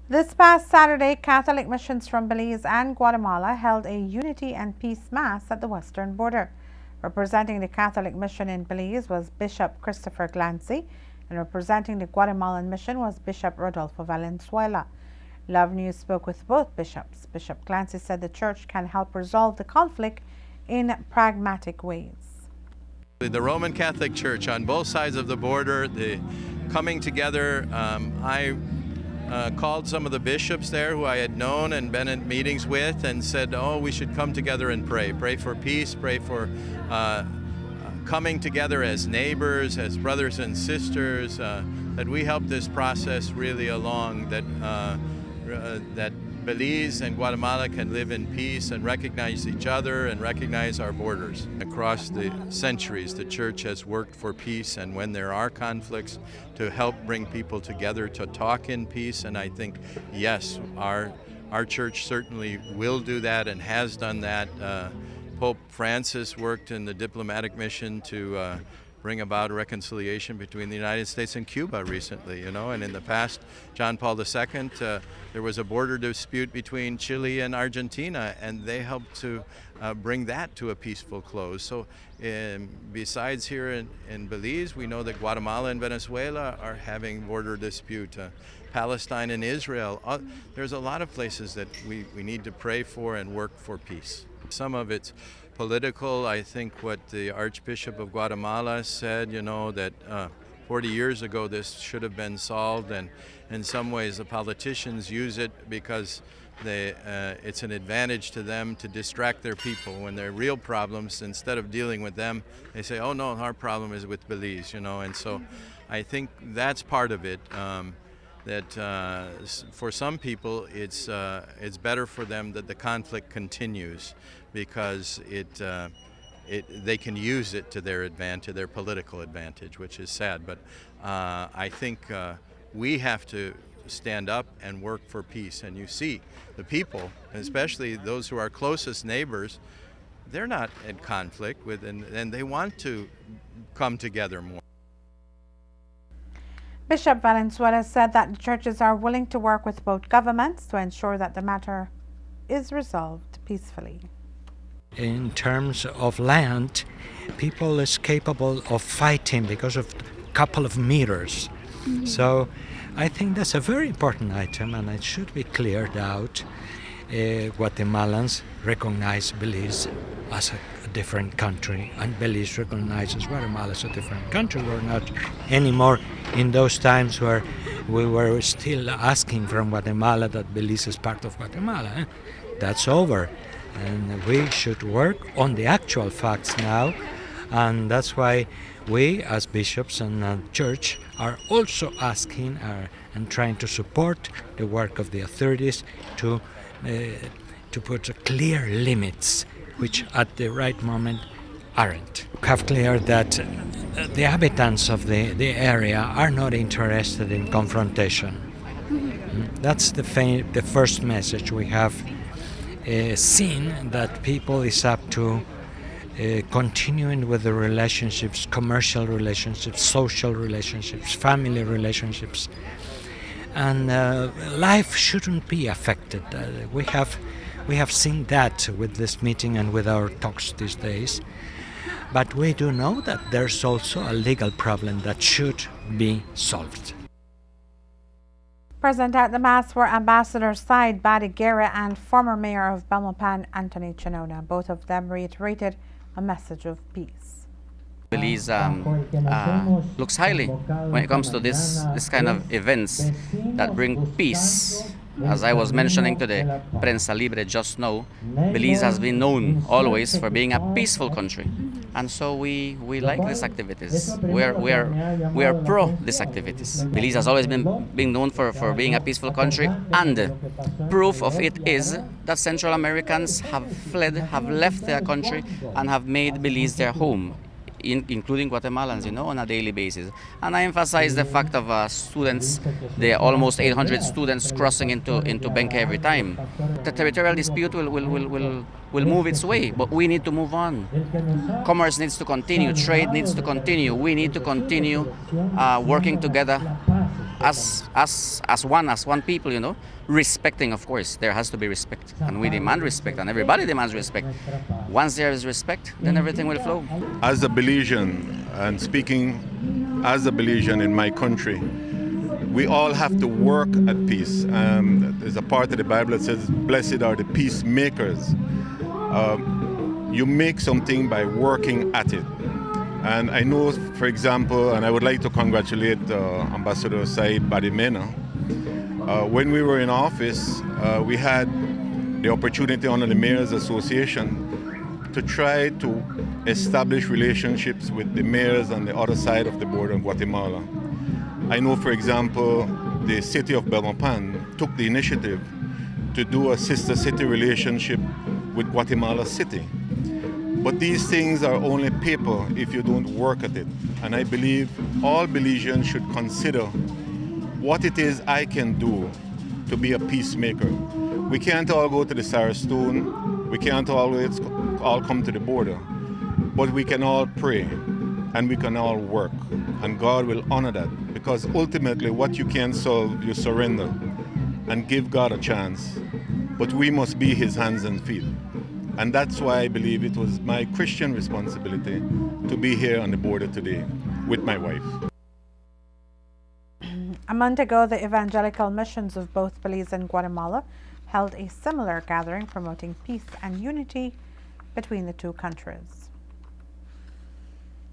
This past Saturday, Catholic missions from Belize and Guatemala held a Unity and Peace Mass at the western border. Representing the Catholic mission in Belize was Bishop Christopher Glancy, and representing the Guatemalan mission was Bishop Rodolfo Valenzuela. Love News spoke with both bishops. Bishop Glancy said the church can help resolve the conflict in pragmatic ways. The Roman Catholic Church on both sides of the border, the coming together, I called some of the bishops there who I had known and been in meetings with and said, oh, we should come together and pray for peace, pray for coming together as neighbors, as brothers and sisters, that we help this process really along, that Belize and Guatemala can live in peace and recognize each other and recognize our borders. Across the centuries, the Church has worked for peace, and when there are conflicts, to help bring people together to talk in peace. And I think, yes, our Church certainly will do that and has done that. Pope Francis worked in the diplomatic mission to bring about a reconciliation between the United States and Cuba recently, and in the past, John Paul II, there was a border dispute between Chile and Argentina, and they helped to bring that to a peaceful close. So besides here in Belize, we know that Guatemala and Venezuela are having border dispute. Palestine and Israel, there's a lot of places that we need to pray for and work for peace. Some of it's political. I think what the Archbishop of Guatemala said, that 40 years ago this should have been solved, and in some ways the politicians use it because it's an advantage to them to distract their people. When there are real problems, instead of dealing with them, they say, oh no, our problem is with Belize, and so I think that's part of it. That for some people it's better for them that the conflict continues because they can use it to their advantage, their political advantage, which is sad. But I think we have to stand up and work for peace. And you see the people, especially those who are closest neighbors, they're not in conflict with, and they want to come together more. Bishop Valenzuela said that the churches are willing to work with both governments to ensure that the matter is resolved peacefully. In terms of land, people is capable of fighting because of a couple of meters. Mm-hmm. So I think that's a very important item, and it should be cleared out. Guatemalans recognize Belize as a different country, and Belize recognizes Guatemala as a different country. We're not anymore in those times where we were still asking from Guatemala that Belize is part of Guatemala. That's over, and we should work on the actual facts now, and that's why we as bishops and church are also asking and trying to support the work of the authorities to put clear limits, which at the right moment aren't. Have clear that the inhabitants of the area are not interested in confrontation. That's the first message. We have seen that people is up to continuing with the relationships, commercial relationships, social relationships, family relationships, and life shouldn't be affected. We have seen that with this meeting and with our talks these days, but we do know that there's also a legal problem that should be solved. Present at the Mass were Ambassador Said Badiguera and former Mayor of Belmopan, Anthony Chinona. Both of them reiterated a message of peace. Belize looks highly when it comes to this kind of events that bring peace. As I was mentioning to the Prensa Libre just now, Belize has been known always for being a peaceful country, and so we like these activities. We are pro these activities. Belize has always been known for being a peaceful country, and proof of it is that Central Americans have left their country and have made Belize their home, including Guatemalans, on a daily basis. And I emphasize the fact of students, the almost 800 students crossing into Benque every time. The territorial dispute will move its way, but we need to move on. Commerce needs to continue, trade needs to continue. We need to continue working together as one people, you know, respecting, of course. There has to be respect, and we demand respect, and everybody demands respect. Once there is respect, then everything will flow. As a Belizean, and speaking as a Belizean in my country, we all have to work at peace. There's a part of the Bible that says, "Blessed are the peacemakers." You make something by working at it. And I know, for example, and I would like to congratulate Ambassador Said Badimena. When we were in office, we had the opportunity under the Mayors Association to try to establish relationships with the mayors on the other side of the border of Guatemala. I know, for example, the city of Belmopan took the initiative to do a sister city relationship with Guatemala City. But these things are only paper if you don't work at it. And I believe all Belizeans should consider what it is I can do to be a peacemaker. We can't all go to the Sarastone, we can't always all come to the border, but we can all pray and we can all work. And God will honor that, because ultimately what you can't solve, you surrender and give God a chance. But we must be his hands and feet. And that's why I believe it was my Christian responsibility to be here on the border today with my wife. A month ago, the evangelical missions of both Belize and Guatemala held a similar gathering promoting peace and unity between the two countries.